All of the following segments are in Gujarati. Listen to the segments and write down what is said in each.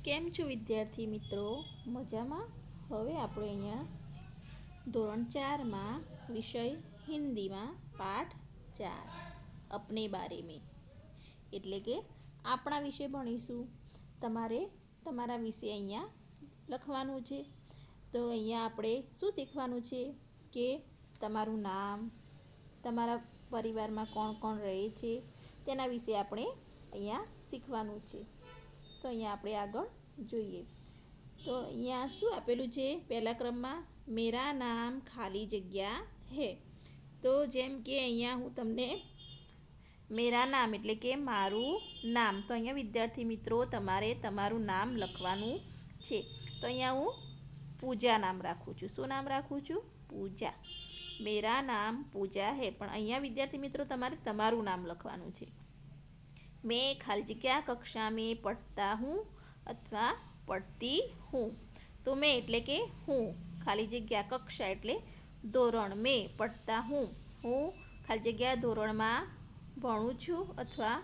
કેમ છો વિદ્યાર્થી મિત્રો? મજામાં? હવે આપણે અહીંયા ધોરણ 4માં વિષય હિન્દીમાં પાઠ 4 અપને બારે મેં એટલે કે આપણા વિશે ભણીશું. તમારે તમારા વિશે અહીંયા લખવાનું છે. તો અહીંયા આપણે શું શીખવાનું છે કે તમારું નામ, તમારા પરિવારમાં કોણ કોણ રહે છે તેના વિશે આપણે અહીંયા શીખવાનું છે. તો અહીંયા આપણે આગળ જોઈએ. તો અહીંયા શું આપેલું છે? પહેલા ક્રમમાં મેરા નામ ખાલી જગ્યા હે. તો જેમ કે અહીંયા હું તમને મેરા નામ એટલે કે મારું નામ, તો અહીંયા વિદ્યાર્થી મિત્રો તમારે તમારું નામ લખવાનું છે. તો અહીંયા હું પૂજા નામ રાખું છું. શું નામ રાખું છું? પૂજા. મેરા નામ પૂજા હે. પણ અહીંયા વિદ્યાર્થી મિત્રો તમારે તમારું નામ લખવાનું છે. मैं खाली जगह कक्षा में पढ़ता हूँ अथवा पढ़ती हूँ. तो मैं એટલે કે હું, ખાલી જગ્યા કક્ષા એટલે ધોરણ, મેં પઢતા હું, હું ખાલી જગ્યા ધોરણમાં ભણું છું, અથવા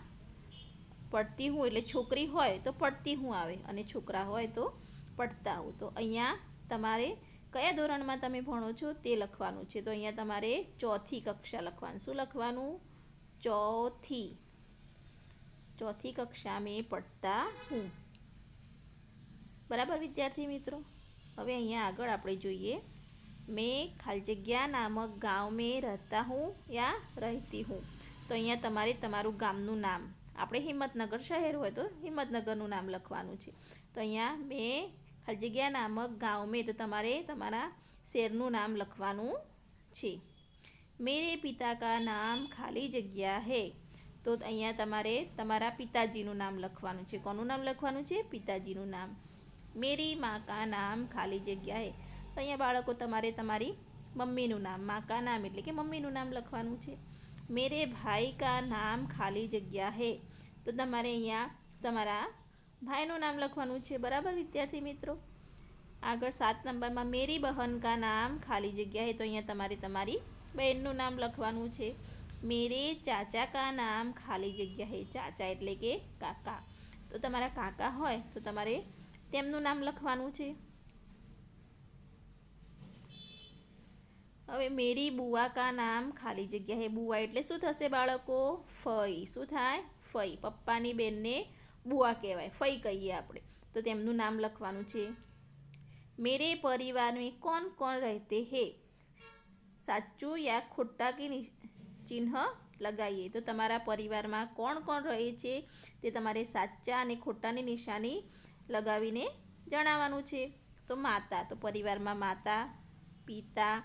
પઢતી હું એટલે છોકરી હોય તો પઢતી હું આવે અને છોકરા હોય તો પઢતા હું. તો અહીંયા તમારે કયા ધોરણમાં તમે ભણો છો તે લખવાનું છે. તો અહીંયા તમારે ચોથી કક્ષા લખવાનું. શું લખવાનું? ચોથી કક્ષા મેં પઢતા હું. બરાબર વિદ્યાર્થી મિત્રો? હવે અહીંયા આગળ આપણે જોઈએ. મેં ખાલી જગ્યા નામક ગાંવ મેં રહેતા હું યા રહેતી હું. તો અહીંયા તમારે તમારું ગામનું નામ, આપણે હિંમતનગર શહેર હોય તો હિંમતનગરનું નામ લખવાનું છે. તો અહીંયા મેં ખાલી જગ્યા નામક ગાંવ મેં, તો તમારે તમારા શહેરનું નામ લખવાનું છે. મેરે પિતા કા નામ ખાલી જગ્યા હે. તો અહીંયા તમારે તમારા પિતાજીનું નામ લખવાનું છે. કોનું નામ લખવાનું છે? પિતાજીનું નામ. મેરી માँ કા નામ ખાલી જગ્યા હે. તો અહીંયા બાળકો તમારે તમારી મમ્મીનું નામ, માँ કા નામ એટલે કે મમ્મીનું નામ લખવાનું છે. મેરે ભાઈ કા નામ ખાલી જગ્યા હે. તો તમારે અહીંયા તમારા ભાઈનું નામ લખવાનું છે. બરાબર વિદ્યાર્થી મિત્રો? આગળ 7 નંબરમાં મેરી બહન કા નામ ખાલી જગ્યા હે. તો અહીંયા તમારે તમારી બહેનનું નામ લખવાનું છે. મેરે ચાચા કા નામ ખાલી જગ્યા હે. ચાચા એટલે કે કાકા. તો તમારા કાકા હોય તો તમારે તેમનું નામ લખવાનું છે. હવે મેરી બુઆ કા નામ ખાલી જગ્યા હે. બુઆ એટલે શું થશે બાળકો? ફઈ. શું થાય? ફઈ. પપ્પાની બેનને બુઆ કહેવાય, ફઈ કહીએ આપણે. તો તેમનું નામ લખવાનું છે. મેરે પરિવાર મેં કોણ કોણ રહેતે હે. સાચું યા ખોટા કે ચિહ્ન લગાવીએ. તો તમારા પરિવારમાં કોણ કોણ રહે છે તે તમારે સાચા અને ખોટાની નિશાની લગાવીને જણાવવાનું છે. તો માતા, તો પરિવારમાં માતા, પિતા,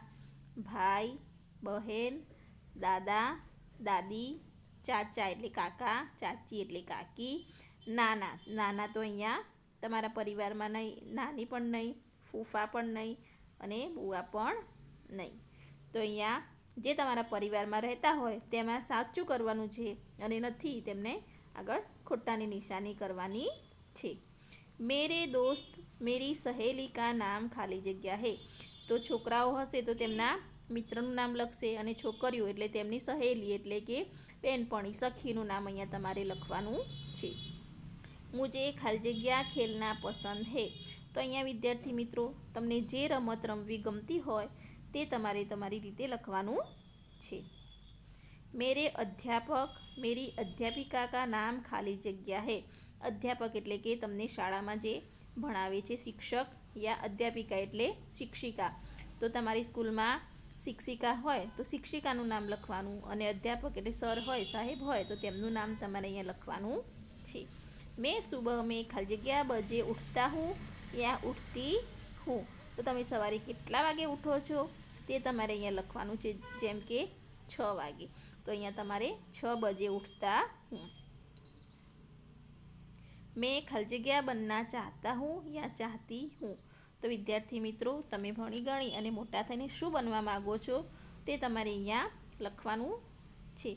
ભાઈ, બહેન, દાદા, દાદી, ચાચા એટલે કાકા, ચાચી એટલે કાકી, નાના. નાના તો અહીંયા તમારા પરિવારમાં નહીં, નાની પણ નહીં, ફૂફા પણ નહીં અને બુઆ પણ નહીં. તો અહીંયા જે તમારા પરિવારમાં રહેતા હોય તેમાં સાચું કરવાનું છે અને નથી તેમને આગળ ખોટાની નિશાની કરવાની છે. મેરે દોસ્ત મેરી સહેલી કા નામ ખાલી જગ્યા હે. તો છોકરાઓ હશે તો તેમના મિત્રનું નામ લખશે અને છોકરીઓ એટલે તેમની સહેલી એટલે કે બેનપણી, સખીનું નામ અહીંયા તમારે લખવાનું છે. મુજે ખાલી જગ્યા ખેલના પસંદ હે. તો અહીંયા વિદ્યાર્થી મિત્રો તમને જે રમત રમવી ગમતી હોય તે તમારે તમારી રીતે લખવાનું છે. મેરે અધ્યાપક મેરી અધ્યાપિકા કા નામ ખાલી જગ્યા હે. અધ્યાપક એટલે કે તમને શાળામાં જે ભણાવે છે, શિક્ષક યા અધ્યાપિકા એટલે શિક્ષિકા. તો તમારી સ્કૂલમાં શિક્ષિકા હોય તો શિક્ષિકાનું નામ લખવાનું, અને અધ્યાપક એટલે સર હોય, સાહેબ હોય તો તેમનું નામ તમારે અહીંયા લખવાનું છે. મેં સુબહ મેં ખાલી જગ્યા બજે ઉઠતા હું યા ઉઠતી હું. તો તમે સવારે કેટલા વાગે ઉઠો છો તે તમારે અહીંયા લખવાનું છે. જેમ કે 6 વાગે. તો અહીંયા તમારે 6 બજે ઉઠતા હું. મેં ખાલી જગ્યા બનના ચાહતા હું યા ચાહતી હું. તો વિદ્યાર્થી મિત્રો તમે ભણી ગણી અને મોટા થઈને શું બનવા માગો છો તે તમારે અહીંયા લખવાનું છે.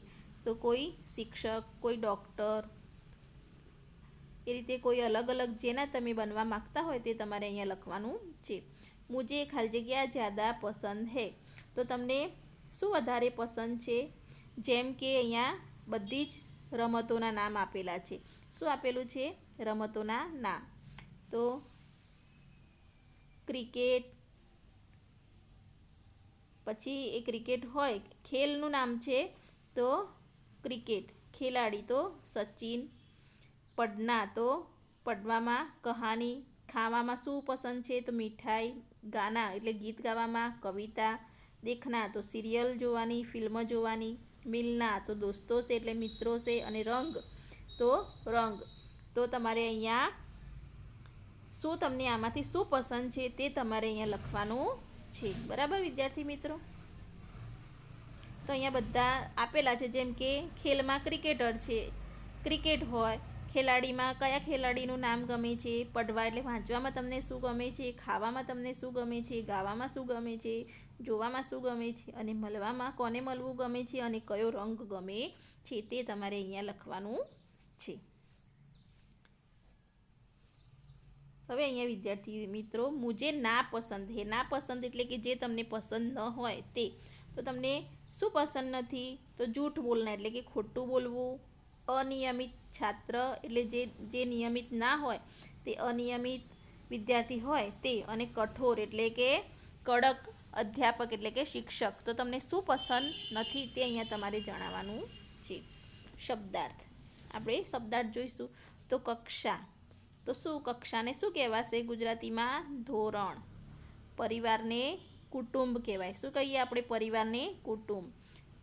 તો કોઈ શિક્ષક, કોઈ ડૉક્ટર, એ રીતે કોઈ અલગ અલગ જેના તમે બનવા માગતા હોય તે તમારે અહીંયા લખવાનું છે. મુજે ખાલી જગ્યા જ્યાદા પસંદ હે. તો તમને શું વધારે પસંદ છે? જેમ કે અહીંયા બધી જ રમતોના નામ આપેલા છે. શું આપેલું છે? રમતોના નામ. તો ક્રિકેટ, પછી એ ક્રિકેટ હોય, ખેલનું નામ છે તો ક્રિકેટ, ખેલાડી તો સચિન, પઢના તો પઢવામાં કહાની, ખાવામાં શું પસંદ છે તો મીઠાઈ, ગાના એટલે ગીત ગાવામાં, કવિતા, દેખના તો સિરિયલ જોવાની, ફિલ્મ જોવાની, મિલના તો દોસ્તો છે એટલે મિત્રો છે, અને રંગ તો રંગ. તો તમારે અહીંયા શું તમને આમાંથી શું પસંદ છે તે તમારે અહીંયા લખવાનું છે. બરાબર વિદ્યાર્થી મિત્રો? તો અહીંયા બધા આપેલા છે, જેમ કે ખેલમાં ક્રિકેટર છે, ક્રિકેટ હોય, ખેલાડીમાં કયા ખેલાડીનું નામ ગમે છે, પઢવા એટલે વાંચવામાં તમને શું ગમે છે, ખાવામાં તમને શું ગમે છે, ગાવામાં શું ગમે છે, જોવામાં શું ગમે છે, અને મળવામાં કોને મળવું ગમે છે, અને કયો રંગ ગમે છે તે તમારે અહીંયા લખવાનું છે. હવે અહીંયા વિદ્યાર્થી મિત્રો, મુજે ના પસંદ હે, ના પસંદ એટલે કે જે તમને પસંદ ન હોય તે. તો તમને શું પસંદ નથી તો જૂઠ બોલના એટલે કે ખોટું બોલવું, અનિયમિત છાત્ર એટલે જે નિયમિત ના હોય તે અનિયમિત વિદ્યાર્થી હોય તે, અને કઠોર એટલે કે કડક અધ્યાપક એટલે કે શિક્ષક. તો તમને શું પસંદ નથી તે અહીંયા તમારે જણાવવાનું છે. શબ્દાર્થ, આપણે શબ્દાર્થ જોઈશું. તો કક્ષા, તો શું કક્ષાને શું કહેવાશે ગુજરાતીમાં? ધોરણ. પરિવારને કુટુંબ કહેવાય. શું કહીએ આપણે પરિવારને? કુટુંબ.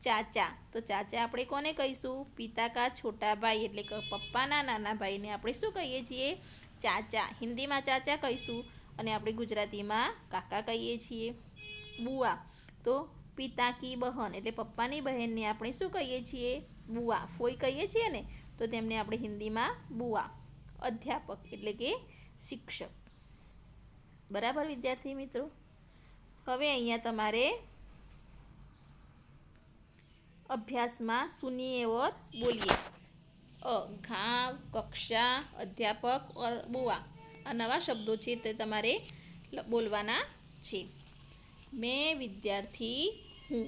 ચાચા, તો ચાચા આપણે કોને કહીશું? પિતા કા છોટા ભાઈ એટલે કે પપ્પાના નાના ભાઈને આપણે શું કહીએ છીએ? ચાચા. હિન્દીમાં ચાચા કહીશું અને આપણે ગુજરાતીમાં કાકા કહીએ છીએ. બુઆ, તો પિતા કી બહન એટલે પપ્પાની બહેનને આપણે શું કહીએ છીએ? બુઆ. ફોઈ કહીએ છીએ ને, તો તેમને આપણે હિન્દીમાં બુઆ. અધ્યાપક એટલે કે શિક્ષક. બરાબર વિદ્યાર્થી મિત્રો? હવે અહીંયા તમારે અભ્યાસમાં સુનિએ ઓર બોલીએ. ઘાવ, કક્ષા, અધ્યાપક ઓર બુઆ, આ નવા શબ્દો છે તે તમારે બોલવાના છે. મેં વિદ્યાર્થી હું,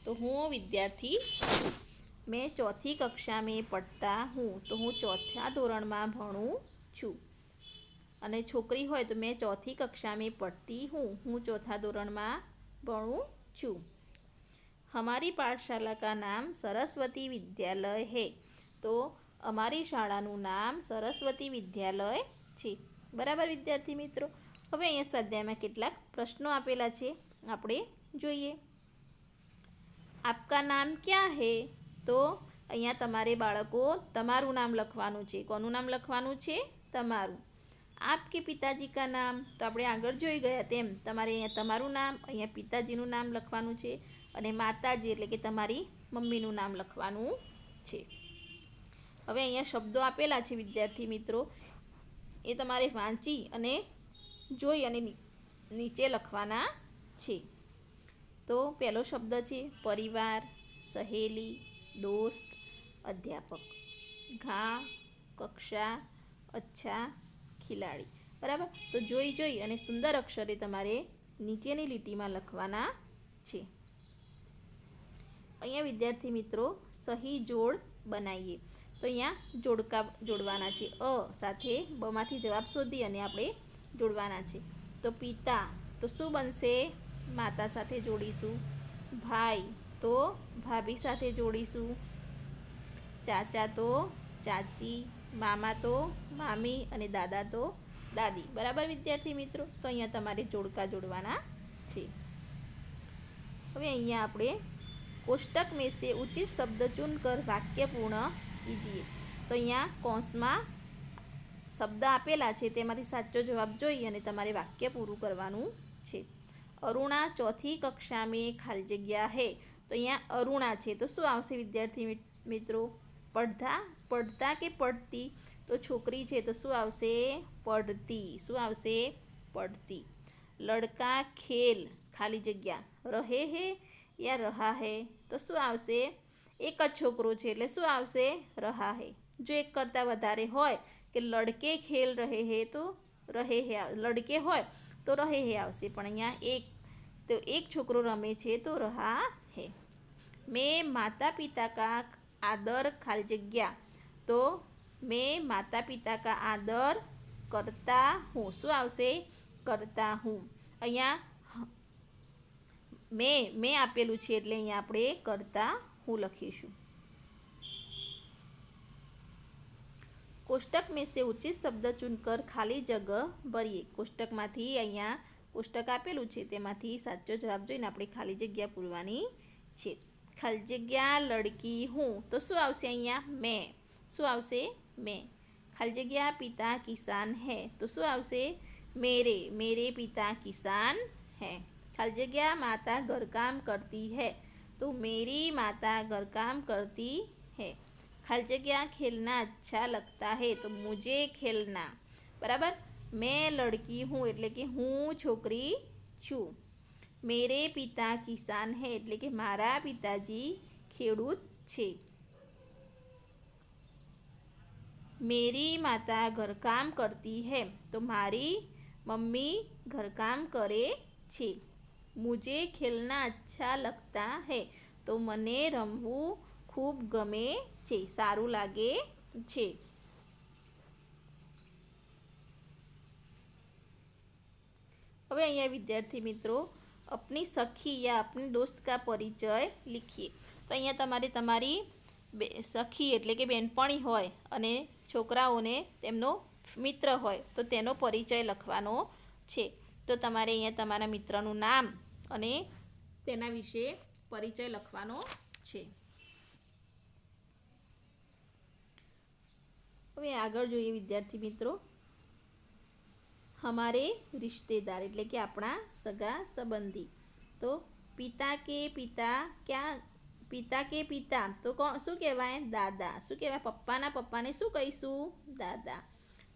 તો હું વિદ્યાર્થી છું. मैं चौथी कक्षा में पढ़ता हूँ, तो હું ચોથા ધોરણમાં ભણું છું. અને છોકરી હોય તો મેં ચોથી કક્ષા में पढ़ती हूँ, હું ચોથા ધોરણમાં ભણું છું. हमारी पाठशाला का नाम सरस्वती विद्यालय है, તો અમારી શાળાનું નામ સરસ્વતી વિદ્યાલય છે. બરાબર વિદ્યાર્થી મિત્રો? હવે અહીંયા સ્વાધ્યાયમાં કેટલાક પ્રશ્નો આપેલા છે, આપણે જોઈએ. આપકા નામ ક્યાં હે? તો અહીંયા તમારે બાળકો તમારું નામ લખવાનું છે. કોનું નામ લખવાનું છે? તમારું. આપકે પિતાજી કા નામ, તો આપણે આગળ જોઈ ગયા તેમ તમારે અહીંયા તમારું નામ, અહીંયા પિતાજીનું નામ લખવાનું છે, અને માતાજી એટલે કે તમારી મમ્મીનું નામ લખવાનું છે. હવે અહીંયા શબ્દો આપેલા છે વિદ્યાર્થી મિત્રો, એ તમારે વાંચી અને જોઈ અને નીચે લખવાના છે. તો પહેલો શબ્દ છે પરિવાર, સહેલી, दोस्त, अध्यापक. घा, कक्षा, अच्छा, खिलाड़ी. बराबर? तो જોઈ અને સુંદર અક્ષરે તમારે નીચેની લીટીમાં લખવાના છે. અહીંયા વિદ્યાર્થી મિત્રો સહી જોડ બનાવીએ. તો અહીંયા જોડકા જોડવાના છે. અ સાથે બમાંથી જવાબ શોધી અને આપણે જોડવાના છે. તો પિતા, તો શું બનશે? માતા સાથે જોડીશું. ભાઈ, તો ભાભી સાથે જોડીશું. ચાચા તો ચાચી, મામા તો મામી, અને દાદા તો દાદી. બરાબર વિદ્યાર્થી મિત્રો? તો અહીંયા તમારે જોડકા જોડવાના છે. હવે અહીંયા આપણે કોષ્ટક में से उचित शब्द चुनकर वाक्य पूर्ण कीजिए. તો અહીંયા કૌંસમાં શબ્દ આપેલા છે તેમાંથી સાચો જવાબ જોઈ અને તમારે વાક્ય પૂરું કરવાનું છે. અરુણા ચોથી કક્ષા में ખાલી જગ્યા હે. તો અહીંયા અરુણા છે તો શું આવશે વિદ્યાર્થી મિત્રો? પઢતા કે પડતી? તો છોકરી છે તો શું આવશે? પઢતી. શું આવશે? પઢતી. લડકા ખેલ ખાલી જગ્યા રહે હે યા રહા હે? તો શું આવશે? એક જ છોકરો છે એટલે શું આવશે? રહા હે. જો એક કરતાં વધારે હોય કે લડકે ખેલ રહે હે તો રહે હે, લડકે હોય તો રહે હે આવશે, પણ અહીંયા એક છોકરો રમે છે તો રહા હે. મેં માતા પિતા કા આદર ખાલી જગ્યા. તો મેં માતા પિતા કા આદર કરતા હું. શું આવશે? કરતા હું. અહીંયા મેં આપેલું છે એટલે અહીંયા આપણે કરતા હું લખીશું. कोष्टक में से उचित शब्द चुनकर खाली जगह भरिए. कोष्टकમાંથી અહીંયા કોષ્ટક આપેલું છે તેમાંથી સાચો જવાબ જોઈને આપણે ખાલી જગ્યા પૂરવાની છે. ખાલી જગ્યા લડકી હું તો શું આવશે અહીંયા? મેં. શું આવશે? મેં. ખાલી જગ્યા પિતા કિસાન હૈ તો શું આવશે? मेरे पिता किसान हैं. खाली जगह माता घर काम करती है तो मेरी माता घर काम करती है. खाली जगह खेलना अच्छा लगता है तो मुझे खेलना. बराबर. मैं लड़की हूँ એટલે કે હું છોકરી છું. मेरे पिता किसान है એટલે કે મારા પિતાજી ખેડૂત છે. मेरी माता घर काम करती है तो मारी मम्मी घर काम करे છે. मुझे खेलना अच्छा लगता है तो મને રમવું ખૂબ ગમે છે, સારું લાગે છે. હવે અહીંયા વિદ્યાર્થી મિત્રો अपनी सखी या अपने दोस्त का परिचय लिखिए. તો અહીંયા તમારે તમારી સખી એટલે કે બેનપણી હોય અને છોકરાઓને તેમનો મિત્ર હોય તો તેનો પરિચય લખવાનો છે. તો તમારે અહીંયા તમારા મિત્રનું નામ અને તેના વિશે પરિચય લખવાનો છે. હવે આગળ જોઈએ વિદ્યાર્થી મિત્રો. हमारे रिश्तेदार એટલે કે આપણા સગા સંબંધી. તો પિતા કે પિતા તો શું કહેવાય? દાદા. શું કહેવાય? પપ્પાના પપ્પાને શું કહીશું? દાદા.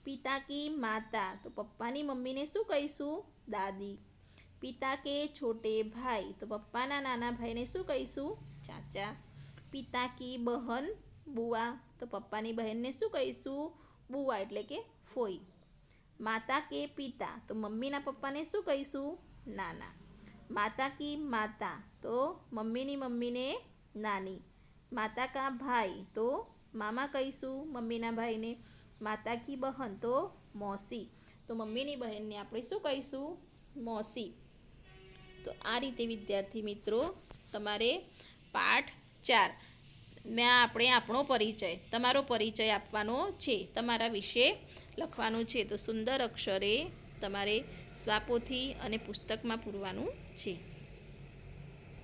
પિતા કી માતા તો પપ્પાની મમ્મીને શું કહીશું? દાદી. પિતા કે છોટે ભાઈ તો પપ્પાના નાના ભાઈને શું કહીશું? ચાચા. પિતા કી બહન બુઆ તો પપ્પાની બહેનને શું કહીશું? બુઆ એટલે કે ફોઈ. માતા કે પિતા તો મમ્મીના પપ્પાને શું કહીશું? નાના. માતા કી માતા તો મમ્મીની મમ્મીને નાની. માતા કા ભાઈ તો મામા કહીશું મમ્મીના ભાઈને. માતા કી બહન તો મૌસી તો મમ્મીની બહેનને આપણે શું કહીશું? મૌસી. તો આ રીતે વિદ્યાર્થી મિત્રો તમારે પાઠ 4 આપણે આપણો પરિચય, તમારો પરિચય આપવાનો છે, તમારા વિશે લખવાનું છે. તો સુંદર અક્ષરે તમારે સ્વાપોથી અને પુસ્તકમાં પૂરવાનું છે.